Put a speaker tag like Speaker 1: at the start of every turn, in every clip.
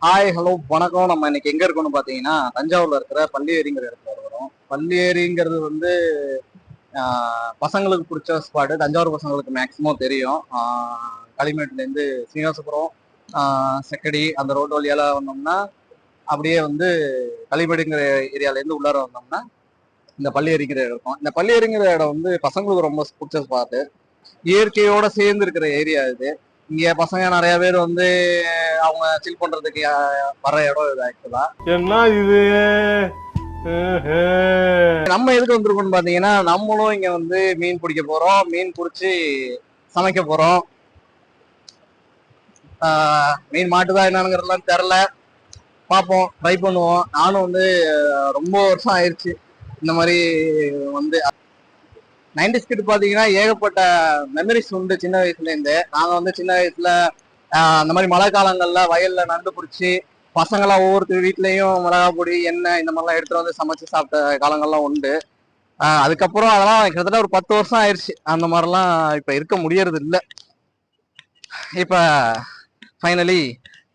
Speaker 1: Hi hello வணக்கம். நம்ம இன்னைக்கு எங்க இருக்கோம்னு பாத்தீங்கன்னா தஞ்சாவூர்ல இருக்கிற பள்ளியேரிங்கிற இடத்துல இருக்கிறோம். பள்ளியேரிங்கிறது வந்து பசங்களுக்கு பிடிச்ச ஸ்பாட்டு. தஞ்சாவூர் பசங்களுக்கு மேக்சிமம் தெரியும். களிமேட்ல இருந்து சீனிவாசபுரம், செக்கடி அந்த ரோடு வழியால வந்தோம்னா அப்படியே வந்து களிமேடுங்கிற ஏரியால இருந்து உள்ளார வந்தோம்னா இந்த பள்ளியேரிங்கிற இடம் இருக்கும். இந்த பள்ளியேரிங்கிற இடம் வந்து பசங்களுக்கு ரொம்ப பிடிச்ச ஸ்பாட்டு. இயற்கையோட சேர்ந்து இருக்கிற ஏரியா இது. இங்க பசங்க நிறைய பேர் வந்து அவங்க சில் பண்றதுக்கு வர இடம் இது. ஆக்சுவலா
Speaker 2: என்ன இது
Speaker 1: நம்ம எதுக்கு வந்திருக்கோம்னு பாத்தீங்கன்னா, நம்மளும் இங்க வந்து மீன் பிடிக்க போறோம். மீன் பிடிச்சி சமைக்க போறோம். மீன் மாட்டுதா என்னங்கிறதுலாம் தெரில, பார்ப்போம், ட்ரை பண்ணுவோம். நானும் வந்து ரொம்ப வருஷம் ஆயிடுச்சு இந்த மாதிரி வந்து. 90s கிட்ட பாத்தீங்கன்னா ஏகப்பட்ட மெமரிஸ் உண்டு சின்ன வயசுல இருந்து. நாங்க வந்து சின்ன வயசுல அந்த மாதிரி மழை காலங்கள்ல வயல்ல நண்டு பிடிச்சி பசங்களாம் ஒவ்வொருத்தர் வீட்லயும் மிளகா பொடி எண்ணெய் இந்த மாதிரிலாம் எடுத்துட்டு வந்து சமைச்சு சாப்பிட்ட காலங்கள்லாம் உண்டு. அதுக்கப்புறம் அதெல்லாம் கிட்டத்தட்ட ஒரு 10 வருஷம் ஆயிடுச்சு. அந்த மாதிரிலாம் இப்ப இருக்க முடியறது இல்லை. இப்ப ஃபைனலி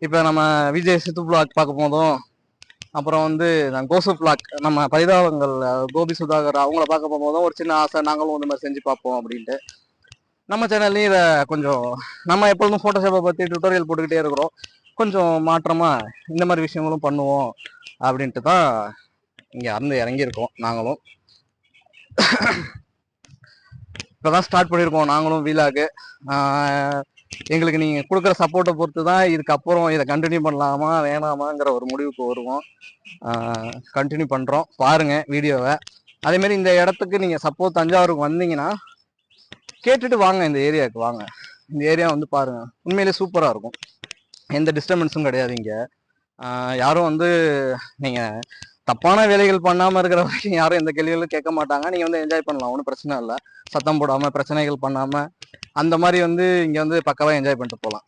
Speaker 1: இப்ப நம்ம விஜய் சித்து பிளாக் பார்க்க போதும், அப்புறம் வந்து கோசு பிளாக் நம்ம பரிதாபங்கள் கோபி சுதாகர் அவங்கள பார்க்க போகும்போதும் ஒரு சின்ன ஆசை, நாங்களும் இந்த மாதிரி செஞ்சு பார்ப்போம் அப்படின்ட்டு நம்ம சேனல்லையும் இதை கொஞ்சம் நம்ம எப்பொழுதும் ஃபோட்டோஷாப்பை பற்றி டுட்டோரியல் போட்டுக்கிட்டே இருக்கிறோம். கொஞ்சம் மாற்றமா இந்த மாதிரி விஷயங்களும் பண்ணுவோம் அப்படின்ட்டு தான் இங்க இறங்கியிருக்கோம். நாங்களும் இப்பதான் ஸ்டார்ட் பண்ணியிருக்கோம். நாங்களும் வீலாகு எங்களுக்கு நீங்க கொடுக்குற சப்போர்ட்டை பொறுத்து தான் இதுக்கப்புறம் இதை கண்டினியூ பண்ணலாமா வேணாமாங்கிற ஒரு முடிவுக்கு வருவோம். கண்டினியூ பண்றோம், பாருங்க வீடியோவை. அதே மாதிரி இந்த இடத்துக்கு நீங்க சப்போஸ் தஞ்சாவூருக்கு வந்தீங்கன்னா கேட்டுட்டு வாங்க, இந்த ஏரியாவுக்கு வாங்க. இந்த ஏரியா வந்து பாருங்க, உண்மையிலே சூப்பரா இருக்கும். எந்த டிஸ்டர்பன்ஸும் கிடையாது இங்க. யாரும் வந்து நீங்க தப்பான வேலைகள் பண்ணாம இருக்கிற வரைக்கும் யாரும் எந்த கேள்விகளும் கேட்க மாட்டாங்க. நீங்க வந்து என்ஜாய் பண்ணலாம், ஒன்றும் பிரச்சனை இல்லை. சத்தம் போடாம பிரச்சனைகள் பண்ணாம அந்த மாதிரி வந்து இங்க வந்து பக்காவா என்ஜாய் பண்ணிட்டு போகலாம்.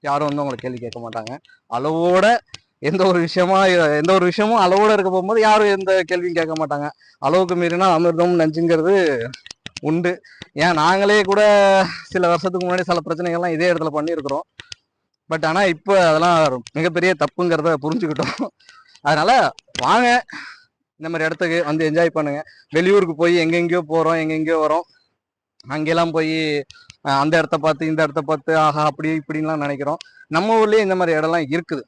Speaker 1: யாரும் வந்து உங்களை கேள்வி கேட்க மாட்டாங்க. அளவோட எந்த ஒரு விஷயமும் அளவோட இருக்க போகும்போது யாரும் எந்த கேள்வியும் கேட்க மாட்டாங்க. அளவுக்கு மீறினா அமிர்தம் நஞ்சுங்கிறது உண்டு. ஏன் நாங்களே கூட சில வருஷத்துக்கு முன்னாடி சில பிரச்சனைகள்லாம் இதே இடத்துல பண்ணியிருக்கிறோம். பட் ஆனா இப்ப அதெல்லாம் மிகப்பெரிய தப்புங்கிறத புரிஞ்சுக்கிட்டோம். அதனால வாங்க, இந்த மாதிரி இடத்துக்கு வந்து என்ஜாய் பண்ணுங்க. வெளியூருக்கு போய் எங்கெங்கயோ போறோம், எங்கெங்கயோ வரோம், அங்கெல்லாம் போய் அந்த இடத்த பார்த்து இந்த இடத்த பார்த்து ஆஹா அப்படி இப்படின்லாம் நினைக்கிறோம். நம்ம ஊர்லயே இந்த மாதிரி இடம்லாம் இருக்குது.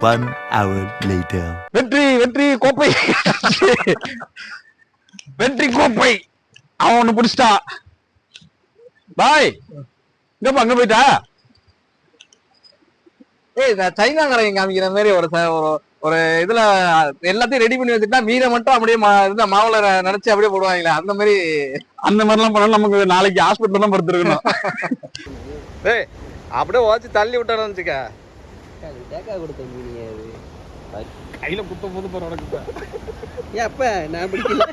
Speaker 3: One hour later.
Speaker 1: வெற்றி வெற்றி கோப்பை வெற்றி கோப்பை அவன் ஒண்ணு பிடிச்சிட்டா. பாய் இங்கப்பா, அங்க போயிட்டா. ஏய், சைனாக்காரங்க காமிக்கிற மாதிரி ஒரு இதுல எல்லாத்தையும் ரெடி பண்ணி வச்சுட்டா மீனை மட்டும் அப்படியே மாவுல நினைச்சு அப்படியே போடுவாங்களே, அந்த மாதிரிலாம் பண்ணாலும் நமக்கு நாளைக்கு ஹாஸ்பிட்டல் தான் படுத்துருக்கணும். ஏய், அப்படியே உதச்சு தள்ளி விட்டானு வச்சுக்க.
Speaker 4: கொடுத்த மீனியா அது
Speaker 1: கையில குத்தும் போது பாரு உனக்கு.
Speaker 4: ஏன் அப்ப நான் பிடிக்கல.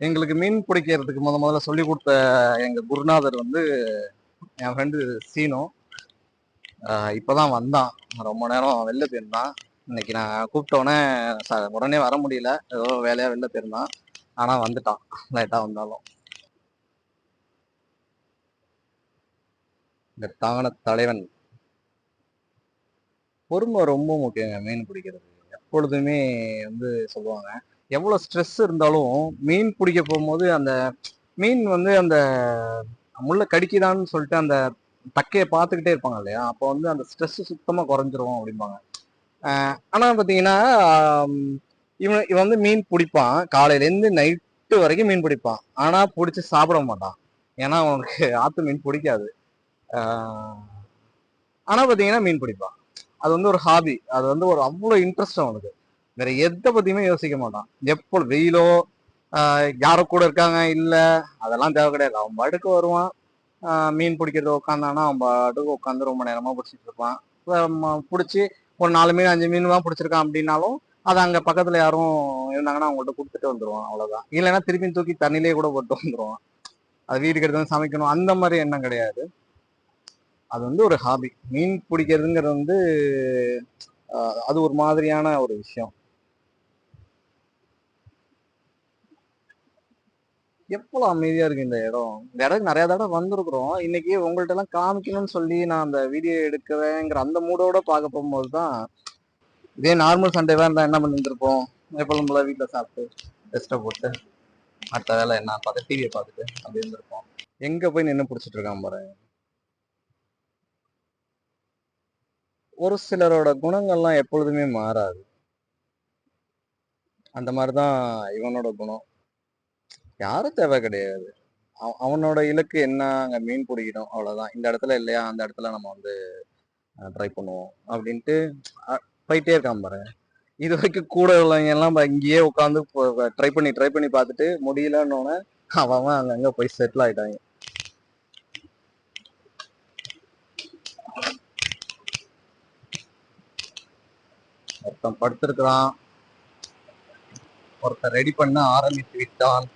Speaker 1: எங்களுக்கு மீன் பிடிக்கிறதுக்கு முதல்ல சொல்லி கொடுத்த எங்க குருநாதர் வந்து என் ஃப்ரெண்டு சீனோ. இப்பதான் வந்தான், ரொம்ப நேரம் வெளில போயிருந்தான். இன்னைக்கு நான் கூப்பிட்டோன்னே உடனே வர முடியல, ஏதோ வேலையா வெளில போயிருந்தான். ஆனா வந்துட்டான், லைட்டா வந்தாலும். இந்த தான தலைவன். பொறுமை ரொம்ப முக்கியங்க மீன் பிடிக்கிறது. எப்பொழுதுமே வந்து சொல்லுவாங்க, எவ்வளவு ஸ்ட்ரெஸ் இருந்தாலும் மீன் பிடிக்க போகும்போது அந்த மீன் வந்து அந்த முள்ள கடிக்குதான்னு சொல்லிட்டு அந்த தக்கையை பார்த்துக்கிட்டே இருப்பாங்க இல்லையா, அப்போ வந்து அந்த ஸ்ட்ரெஸ் சுத்தமா குறைஞ்சிரும் அப்படிம்பாங்க. ஆனா பாத்தீங்கன்னா இவன் வந்து மீன் பிடிப்பான், காலையில இருந்து நைட்டு வரைக்கும் மீன் பிடிப்பான். ஆனா பிடிச்சி சாப்பிட மாட்டான், ஏன்னா அவனுக்கு ஆத்து மீன் பிடிக்காது. ஆனா பாத்தீங்கன்னா மீன் பிடிப்பான். அது வந்து ஒரு ஹாபி, அது வந்து ஒரு அவ்வளவு இன்ட்ரெஸ்ட் அவனுக்கு. வேற எதை பத்தியுமே யோசிக்க மாட்டான். எப்போ வெயிலோ யாரோ கூட இருக்காங்க இல்ல, அதெல்லாம் தேவை கிடையாது. அவன் பாட்டுக்கு வருவான், மீன் பிடிக்கிறது உட்காந்தானா அவன் பாட்டுக்கு உட்காந்து ரொம்ப நேரமா பிடிச்சிட்டு இருப்பான். பிடிச்சி ஒரு 4 மீன் 5 மீன் தான் பிடிச்சிருக்கான் அப்படின்னாலும் அது அங்க பக்கத்துல யாரும் இருந்தாங்கன்னா அவங்கள்ட்ட கொடுத்துட்டு வந்துருவான், அவ்வளவுதான். இல்லைன்னா திருப்பி தூக்கி தண்ணிலேயே கூட போட்டு வந்துருவான். அது வீட்டுக்கு எடுத்து வந்து சமைக்கணும் அந்த மாதிரி எண்ணம் கிடையாது. அது வந்து ஒரு ஹாபி. மீன் பிடிக்கிறதுங்கிறது வந்து அது ஒரு மாதிரியான ஒரு விஷயம். எவ்வளவு அமைதியா இருக்கு இந்த இடம். இந்த இடத்துக்கு நிறைய தடவை வந்திருக்கிறோம். இன்னைக்கு உங்கள்ட்ட எல்லாம் காமிக்கணும்னு சொல்லி நான் அந்த வீடியோ எடுக்கிறேங்கிற அந்த மூடோட பார்க்க போகும்போது தான், இதே நார்மல் சண்டேவா இருந்தா என்ன பண்ணிருப்போம், எப்பொழுதும் போல வீட்டுல சாப்பிட்டு ரெஸ்ட்டை போட்டு அடுத்த வேலை என்ன பார்த்து டிவியை பார்த்துட்டு அப்படி இருந்திருப்போம். எங்க போய் நின்று பிடிச்சிட்டு இருக்கான் பாரு. ஒரு சிலரோட குணங்கள்லாம் எப்பொழுதுமே மாறாது. அந்த மாதிரிதான் இவனோட குணம். யாரும் தேவை கிடையாது. அவனோட இலக்கு என்ன, அங்க மீன் பிடிக்கணும், அவ்வளவுதான். இந்த இடத்துல இல்லையா அந்த இடத்துல நம்ம வந்து ட்ரை பண்ணுவோம் அப்படின்ட்டு போயிட்டே இருக்கான் பாருங்க. இது வரைக்கும் கூட உள்ளவங்க எல்லாம் இங்கேயே உட்காந்து ட்ரை பண்ணி பார்த்துட்டு முடியலன்னு அவன் அங்கங்க போய் செட்டில் ஆயிட்டாங்க. ஒருத்தன் படுத்திருக்கிறான், ஒருத்தன் ரெடி பண்ண ஆரம்பித்து விட்டான்.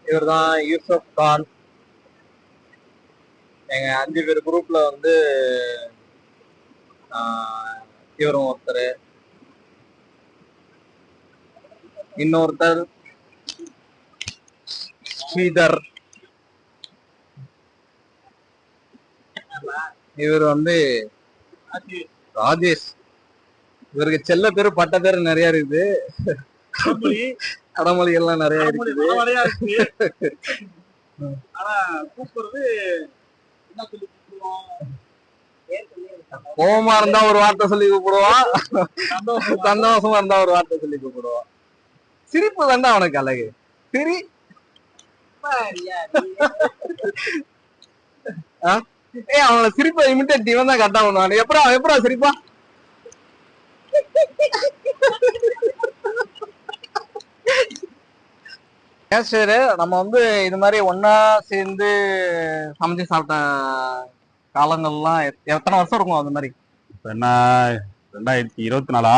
Speaker 1: இவர்தான் யூசப் கான். எங்க 5 பேர் குரூப்ல வந்து இவரும் ஒருத்தர், இன்னொருத்தர் ஸ்ரீதர், இவர் வந்து ராஜேஷ். இவருக்கு செல்ல பேரு பட்ட பேரு நிறைய இருக்குது, அடமொழி எல்லாம் நிறைய இருக்குது.
Speaker 2: ஆனா கூப்பிடுறது
Speaker 1: கோபமா இருந்தா ஒரு வார்த்தை சொல்லி கூப்பிடுவான், சந்தோஷமா இருந்தா ஒரு வார்த்தை சொல்லி கூப்பிடுவான். சிரிப்பு தாண்டா அவனுக்கு அழகு. சிரி அவனோட சிரிப்பை இமிட்டேட் இவன் தான் கரெக்டா பண்ணுவான். எப்படா சிரிப்பா நம்ம வந்து இது மாதிரி ஒன்னா சேர்ந்து சமைச்சு சாப்பிட்ட காலங்கள்லாம் எத்தனை வருஷம் இருக்கும் அது மாதிரி?
Speaker 2: என்ன 2024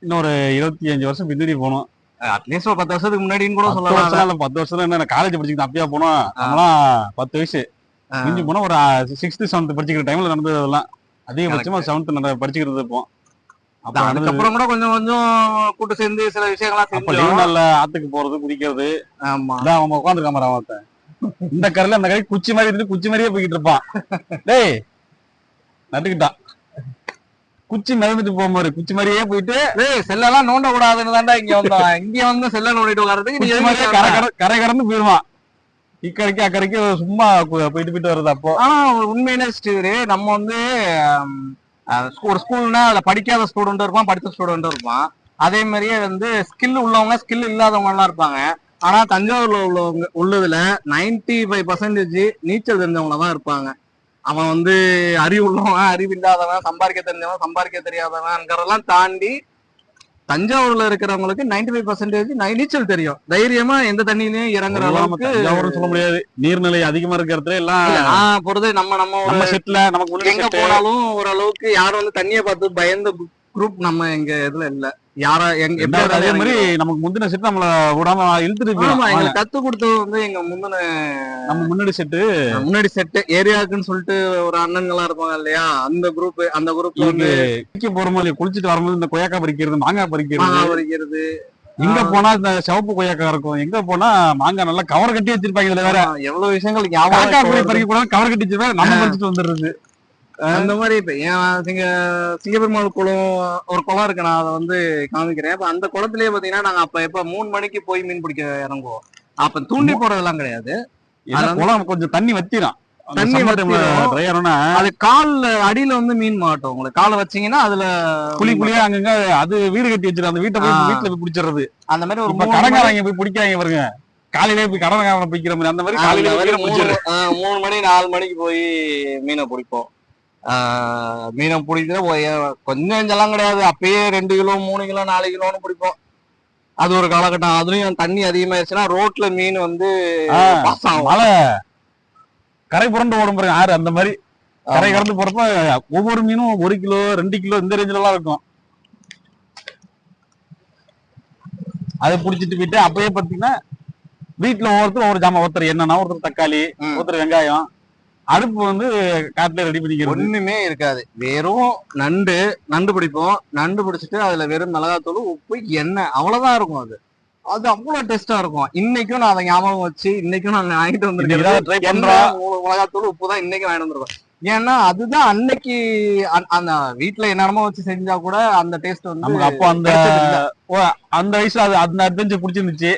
Speaker 2: இன்னொரு 25 வருஷம் பின்னாடி போனோம்.
Speaker 1: அட்லீஸ்ட் ஒரு 10 வருஷத்துக்கு முன்னாடின்னு கூட சொல்லலாம்.
Speaker 2: 10 வருஷம் என்ன காலேஜ் படிச்சுக்கிட்டு அப்பயா போனோம். நம்மளாம் 10 வயசு மிஞ்சி போனா ஒரு 6th 7th படிச்சுக்கிற டைம்ல நடந்தது. அதெல்லாம் அதிகபட்சமா 7th படிச்சுக்கிறது இருப்போம்.
Speaker 1: அதுக்கப்புறம் கூட கொஞ்சம் கொஞ்சம் கூட்டு சேர்ந்து சில விஷயங்கள்லாம்
Speaker 2: நல்ல ஆத்துக்கு போறது குடிக்கிறது. ஆமா அவன் உட்காந்துருக்காம அவன் இந்த கரையில அந்த கரை குச்சி மாதிரி இருந்து குச்சி மாதிரியே போய்கிட்டு இருப்பான். டேய் நட்டுக்கிட்டான் குச்சி மிதந்துட்டு போகும்போது குச்சி மாதிரியே போயிட்டு
Speaker 1: செல்லெல்லாம் நோண்ட கூடாதுன்னு தாண்டா இங்க வந்தோம். இங்க வந்து செல்ல நோண்டிட்டு வர்றதுக்கு
Speaker 2: கரை கடந்து போயிருவான். இக்கரைக்கு அக்கறைக்கு சும்மா போயிட்டு வருது. அப்போ
Speaker 1: ஆனா உண்மையிலே நம்ம வந்து ஒரு ஸ்கூல்னா அதுல படிக்காத ஸ்டூடெண்ட் இருப்பான், படித்த ஸ்டூடெண்ட் இருப்பான். அதே மாதிரியே வந்து ஸ்கில் உள்ளவங்க ஸ்கில் இல்லாதவங்க எல்லாம் இருப்பாங்க. ஆனா தஞ்சாவூர்ல உள்ளதுல 95% நீச்சல் தெரிஞ்சவங்க தான் இருப்பாங்க. அவன் வந்து அறிவு உள்ளவன், அறிவு இல்லாதவன், சம்பாதிக்க தெரிஞ்சவன், சம்பாதிக்க தெரியாதவன்ங்கிறதெல்லாம் தாண்டி தஞ்சாவூர்ல இருக்கிறவங்களுக்கு 95% நீச்சல் தெரியும். தைரியமா எந்த தண்ணியிலயும் இறங்குற அளவுக்கு
Speaker 2: சொல்ல முடியாது. நீர்நிலை அதிகமா இருக்கிற இடத்துல எல்லாம்
Speaker 1: பொறுத்து நம்ம செட்ல நமக்கு எங்க போனாலும் ஓரளவுக்கு யாரும் வந்து தண்ணியை பார்த்து பயந்த குரூப் நம்ம எங்க இதுல இல்ல. யாரா எங்க
Speaker 2: அதே மாதிரி நமக்கு முந்தின செட்டு நம்மள விடாம இழுத்துட்டு
Speaker 1: கத்து கொடுத்தது வந்து எங்க நம்ம முன்னாடி செட்டு ஏரியாவுக்குன்னு சொல்லிட்டு ஒரு அண்ணன்களா இருப்பாங்க இல்லையா, அந்த குரூப் வந்து
Speaker 2: போறோம். குளிச்சுட்டு வரும்போது இந்த கொய்யாக்காய் பறிக்கிறது, மாங்காய் பறிக்கிறது. எங்க போனா இந்த சிவப்பு கொய்யாக்காய் இருக்கும், எங்க போனா மாங்காய் நல்லா கவர் கட்டி வச்சிருப்பாங்க. இதுல வேற எவ்வளவு விஷயங்கள் பறிக்க கூட கவர் கட்டி வச்சிருப்பாங்க. நம்ம பறிச்சுட்டு வந்துடுறது.
Speaker 1: அந்த மாதிரி இப்ப சிங்கப்பெருமாள் குளம் ஒரு குளம் இருக்கு, நான் அதை வந்து காமிக்கிறேன். அப்ப அந்த குளத்திலேயே பாத்தீங்கன்னா நாங்க அப்ப எப்ப 3 மணிக்கு போய் மீன் பிடிக்க இறங்குவோம். அப்ப தூண்டி போறதெல்லாம் கிடையாது.
Speaker 2: குளம் கொஞ்சம் தண்ணி வத்திரும்.
Speaker 1: அது கால்ல அடியில வந்து மீன் மாட்டோம். உங்களுக்கு காலை வச்சீங்கன்னா அதுல
Speaker 2: குழியா அங்கங்க அது வீடு கட்டி வச்சிருக்காங்க. அந்த வீட்டுல போய் பிடிச்சிடுறது. அந்த மாதிரி ஒரு கடங்காரங்க போய் பிடிக்காங்க பாருங்க. காலையிலே போய் கடங்காரங்க பிடிக்கிற மாதிரி அந்த மாதிரி காலையில
Speaker 1: 3 மணி 4 மணிக்கு போய் மீனை பிடிப்போம். மீனை பிடிக்கிற கொஞ்சம் கொஞ்சம் கிடையாது. அப்பயே 2 கிலோ 3 கிலோ 4 கிலோன்னு பிடிப்போம். அது ஒரு காலகட்டம். அதுலயும் தண்ணி அதிகமாயிருச்சுன்னா ரோட்ல மீன் வந்து
Speaker 2: மழை கரை புரண்டு ஓடும் பாருங்க ஆறு. அந்த மாதிரி கரை கடந்து போறப்ப ஒவ்வொரு மீனும் 1 கிலோ 2 கிலோ இந்த ரேஞ்சில எல்லாம் இருக்கும். அதை புடிச்சிட்டு போயிட்டு அப்பயே பாத்தீங்கன்னா வீட்டுல ஒவ்வொரு ஜாமான், ஒருத்தர் என்னன்னா, ஒருத்தர் தக்காளி, ஒருத்தர் வெங்காயம், அடுப்பு வந்து காட்டுல ரெடி பண்ணிக்கிறது.
Speaker 1: ஒண்ணுமே இருக்காது, வெறும் நண்டு பிடிப்போம். நண்டு பிடிச்சிட்டு அதுல வெறும் மிளகாத்தூள், உப்பு, எண்ணெய், அவ்வளவுதான் இருக்கும். அது அது அவ்வளவு டேஸ்டா இருக்கும். இன்னைக்கும் நான் அதை ஞாபகம் வச்சு இன்னைக்கும் நாங்க வாங்கிட்டு வந்திருக்கேன்.
Speaker 2: ட்ரை பண்றோம்.
Speaker 1: மிளகாத்தூள், உப்பு தான் இன்னைக்கு வாங்கிட்டு வந்திருக்கோம். ஏன்னா அதுதான் அன்னைக்கு அந்த வீட்டுல என்னென்னமோ வச்சு செஞ்சா கூட அந்த டேஸ்ட் வந்து
Speaker 2: நமக்கு அப்போ அந்த வயசுல அது அந்த அட்வென்ச்சர் பிடிச்சிருந்துச்சு.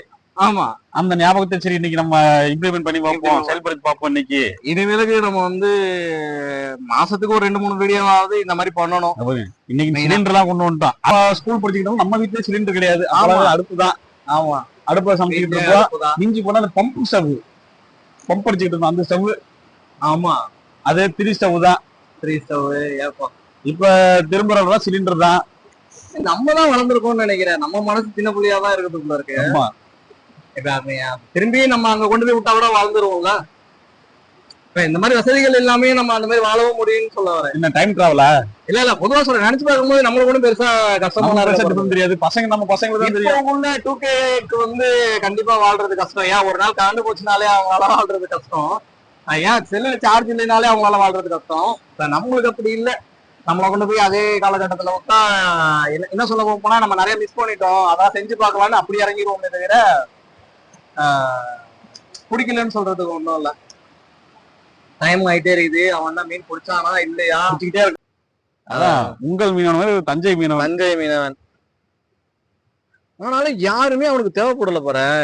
Speaker 1: ஆமா,
Speaker 2: அந்த ஞாபகத்தை சரி இன்னைக்கு நம்ம இம்ப்ளிமெண்ட் பண்ணி பார்ப்போம், செயல்படுத்தி பார்ப்போம். இன்னைக்கு
Speaker 1: இனிமேலுக்கு நம்ம வந்து மாசத்துக்கு ஒரு 2-3 வீடியோவாவது இந்த மாதிரி பண்ணணும்.
Speaker 2: இன்னைக்கு சிலிண்டர் எல்லாம் கொண்டு வந்துட்டோம். ஸ்கூல் படிச்சுக்கிட்டோம், நம்ம வீட்டுல சிலிண்டர் கிடையாது, அடுப்பு தான்.
Speaker 1: ஆமா,
Speaker 2: அடுப்புல சமைச்சுக்கிட்டு இருப்போம். மிஞ்சி போனா அந்த பம்ப் ஸ்டவ், பம்ப் அடிச்சுக்கிட்டு இருந்தோம் அந்த ஸ்டவ்.
Speaker 1: ஆமா,
Speaker 2: அது 3 ஸ்டவ் தான்.
Speaker 1: 3 ஸ்டவ் ஏப்பம்.
Speaker 2: இப்ப திரும்ப சிலிண்டர் தான்.
Speaker 1: நம்ம தான் வளர்ந்துருக்கோம்னு நினைக்கிறேன். நம்ம மனசு சின்ன புள்ளியா தான் இருக்கிறதுக்குள்ள இருக்கு. திரும்பி நம்ம அங்க கொண்டு போய் விட்டா கூட வாழ்ந்துருவோம்ல. இந்த மாதிரி வசதிகள் எல்லாமே நம்ம அந்த மாதிரி வாழவும் முடியும்னு சொல்ல வரேன்.
Speaker 2: என்ன டைம் டிராவலா?
Speaker 1: இல்ல பொதுவா சொல்றேன். நினைச்சு பார்க்கும்போது நம்மளுக்கு ஒன்றும் பெருசா கஷ்டமா
Speaker 2: தெரியாது. நம்ம பசங்களுக்கு தான் தெரியும்.
Speaker 1: 2K வந்து கண்டிப்பா வாழ்றது கஷ்டம். ஏன் ஒரு நாள் கரண்ட் போச்சுனாலே அவங்களால வாழ்றது கஷ்டம். ஏன் செல்லுல சார்ஜ் இல்லைனாலே அவங்களால வாழ்றது கஷ்டம். நம்மளுக்கு அப்படி இல்லை. நம்மளை கொண்டு போய் அதே காலகட்டத்துல விட்டா என்ன சொல்ல போனா நம்ம நிறைய மிஸ் பண்ணிட்டோம், அதான் செஞ்சு பார்க்கலான்னு அப்படி இறங்கிடுவோமே தவிர பிடிக்கலன்னு சொல்றதுக்கு ஒண்ணும் இல்ல. டைம் ஆயிட்டே இருக்குது. அவன் தான் மீன் பிடிச்சானா இல்லையா பிடிச்சிக்கிட்டே இருக்கு.
Speaker 2: அதான் உங்கள் மீனவன் தஞ்சை மீனவன்.
Speaker 1: ஆனாலும் யாருமே அவனுக்கு தேவைப்படல போறேன்.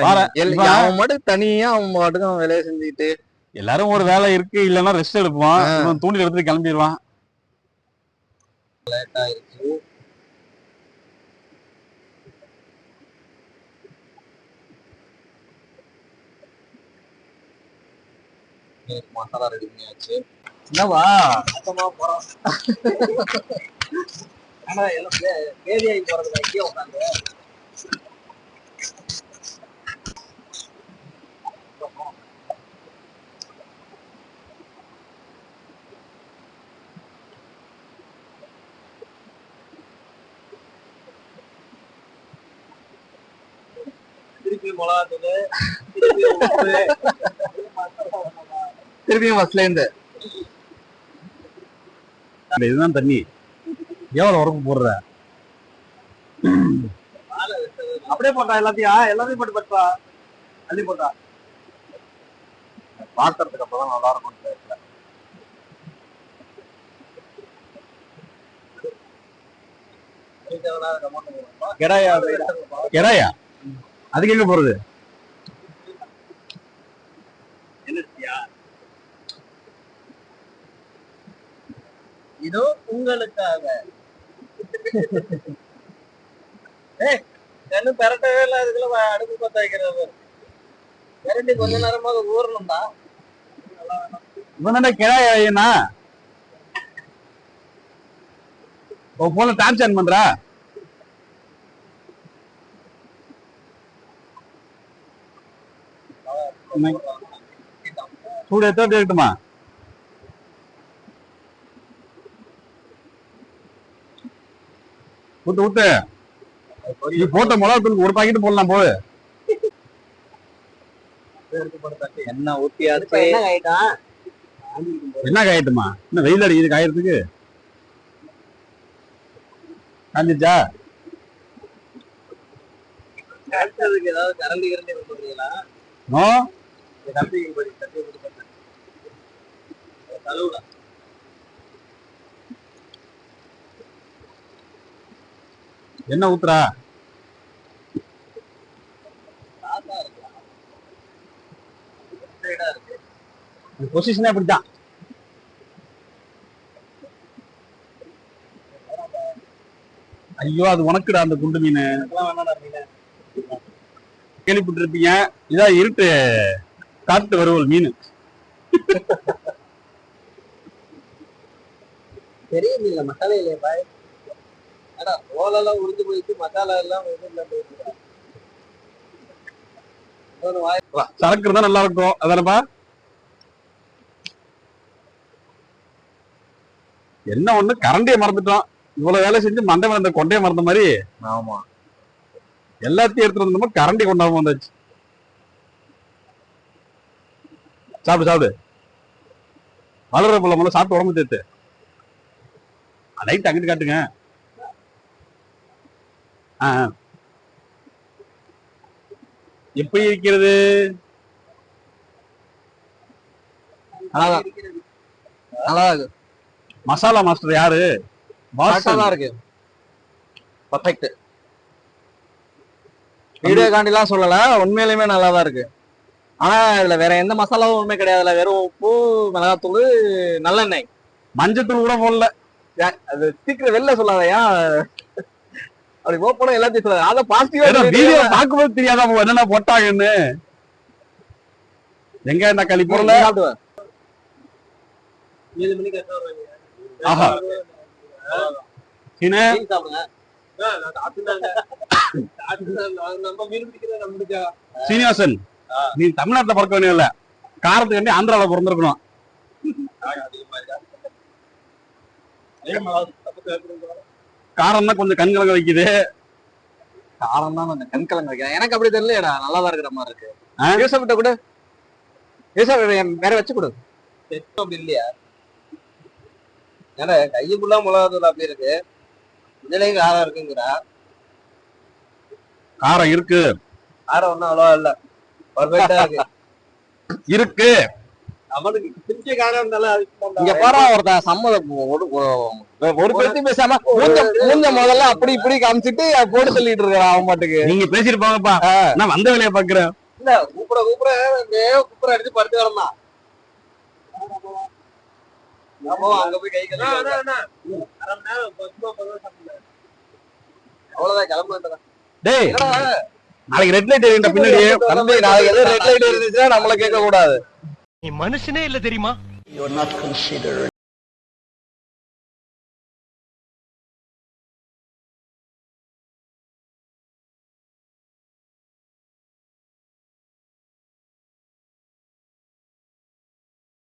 Speaker 1: அவன் மட்டும் தனியா அவன் பாட்டுக்கு அவன் வேலையை செஞ்சுக்கிட்டு,
Speaker 2: எல்லாரும் ஒரு வேலை இருக்கு இல்லைன்னா ரெஸ்ட் எடுப்பான், தூண்டில் எடுத்துட்டு கிளம்பிடுவான்.
Speaker 1: லேட் ஆயிருச்சு. மசாலா ரெடி பண்ணியாச்சு. என்னவா மொத்தமா போறோம். ஆனா எல்லாம் வேதியாகி போறதுக்கு ஐக்கியம் உட்காந்து திருப்பி மிளகாத்தூள், திருப்பியும் ஃபர்ஸ்ட்ல இருந்து.
Speaker 2: இதுதான் தண்ணி. எவ்வளவு உரப்பு போடுற?
Speaker 1: அப்படியே போட்டா எல்லாத்தையும் போட்டு பட்டா அள்ளி போட்டா பாக்குறதுக்கு அப்பதான் நல்லா இருக்கும்.
Speaker 2: கெடாயா? அதுக்கு எங்க போறது?
Speaker 1: இதோ உங்களுக்காக. பெரட்டவே இல்லை. அதுக்குள்ள அடுப்பு பத்த வைக்கிறது. பெரட்டி கொஞ்ச நேரமாக ஊறணும் தான்.
Speaker 2: இவன் கெடாயா போன டார்ச் ஆன் பண்றா? சூடு எத்தனை இருக்கட்டுமா? ஊத்து நீ போட்ட மிளகாத்தூளுக்கு ஒரு பாக்கெட் போடலாம் போது.
Speaker 1: என்ன ஊத்தியாச்சு?
Speaker 2: என்ன காயட்டுமா? என்ன வெயில் அடிக்குது காயறதுக்கு? காஞ்சிச்சா?
Speaker 1: ஏதாவது கரண்டி கொடுக்குறீங்களா?
Speaker 2: நோ, என்ன ஊத்துறா? பொசிஷனே அப்படித்தான். ஐயோ, அது உனக்குடா அந்த குண்டு மீன். கேள்விப்பட்டு இருப்பீங்க. இதான் இருட்டு காட்டு வருவல் மீன்.
Speaker 1: பெரிய மீன்ல மசாலா இல்லையா பாய்? ஓலெல்லாம் உறிஞ்சு போயிட்டு மசாலா எல்லாம்
Speaker 2: சரக்கு இருந்தா நல்லா இருக்கும். அதானப்பா? என்ன ஒண்ணு கரண்டியை மறந்துட்டோம். இவ்வளவு வேலை செஞ்சு மண்டை மறந்த கொண்டையை மறந்த மாதிரி
Speaker 1: ஆமா
Speaker 2: எல்லாத்தையும் எடுத்துட்டு வந்தோம். கரண்டி கொண்டாம வந்தாச்சு. சாப்பிடு வளர்ற பிள்ளை முதல்ல சாப்பிட்டு உடம்பு சேர்த்து லைட் அங்கிட்டு காட்டுங்க. எப்படி இருக்கிறது?
Speaker 1: நல்லா இருக்கு.
Speaker 2: மசாலா மாஸ்டர் யாரு?
Speaker 1: தான் இருக்கு. பர்ஃபெக்ட். வீடியோ காண்டிலாம் சொல்லல, உண்மையிலுமே நல்லா தான் இருக்கு. ஆனா இதுல வேற எந்த மசாலாவும் ஒண்ணுமே கிடையாதுல. வெறும் உப்பு, மிளகாத்தூள், நல்லெண்ணெய்,
Speaker 2: மஞ்சத்தூள் கூட போடல.
Speaker 1: அது சீக்கிரம் வெளில சொல்லாதயா. அப்படி ஓப்பனா எல்லாத்தையும் சொல்லாத. அத பாசிட்டிவா
Speaker 2: வீடியோ பார்க்கும்போது தெரியாத என்னென்ன போட்டாங்கன்னு. வெங்காயம் தக்காளி போடல.
Speaker 1: சாப்பிடுவேன்.
Speaker 4: 7 மணிக்கு
Speaker 2: ஆஹா சீனே
Speaker 4: சாப்பிடுங்க.
Speaker 2: சீனிவாசன், நீ தமிழ்நாட்டுல பிறக்க வேண்டிய இல்ல, காரத்துக்கு ஆந்திரால பிறந்திருக்கணும். காரம் தான் கொஞ்சம் கண்கலங்க வைக்குது.
Speaker 1: காரம் தான் கொஞ்சம் கண் கலங்க வைக்கிறேன். எனக்கு அப்படி தெரியலடா, நல்லா தான் இருக்கிற மாதிரி இருக்கு. யூசப் கிட்ட கூட யூசப் வேற வச்சு கொடு.
Speaker 4: அப்படி இல்லையா? ஏன்னா கையை ஃபுல்லா மிளகாத்தூள் அப்படி இருக்கு, இதுலயும் காரம் இருக்குங்கிறா.
Speaker 2: காரம் இருக்கு.
Speaker 4: காரம் ஒண்ணும் அவ்வளவா இல்ல, பர்ஃபெக்டா இருக்கு.
Speaker 2: இருக்கு.
Speaker 4: அவனுக்கு பிடிச்ச காரம் இருந்தாலும்
Speaker 1: இங்க பாரு, ஒருத்தன் சம்மதம் ஒரு பேச்சு பேசாம மூஞ்ச முதல்ல அப்படி இப்படி காமிச்சிட்டு போட்டு தள்ளிட்டு இருக்கான் அவன் பாட்டுக்கு.
Speaker 2: நீங்க பேசிட்டு போங்கப்பா, நான் வந்த வேலையை பாக்குறேன்.
Speaker 4: இல்ல கூப்பிட குப்புற அடிச்சு படுத்து கிடந்தான். அங்க போய் கை அவ்வளவுதான் கிளம்பு.
Speaker 2: டேய், நாளைக்கு ரெட் லைட் எரியுற பின்னாடி
Speaker 1: தம்பி, நாளைக்கு எதுவும் ரெட் லைட் இருந்துச்சுன்னா நம்மள கேட்க கூடாது.
Speaker 5: நீ மனுஷனே இல்ல தெரியுமா?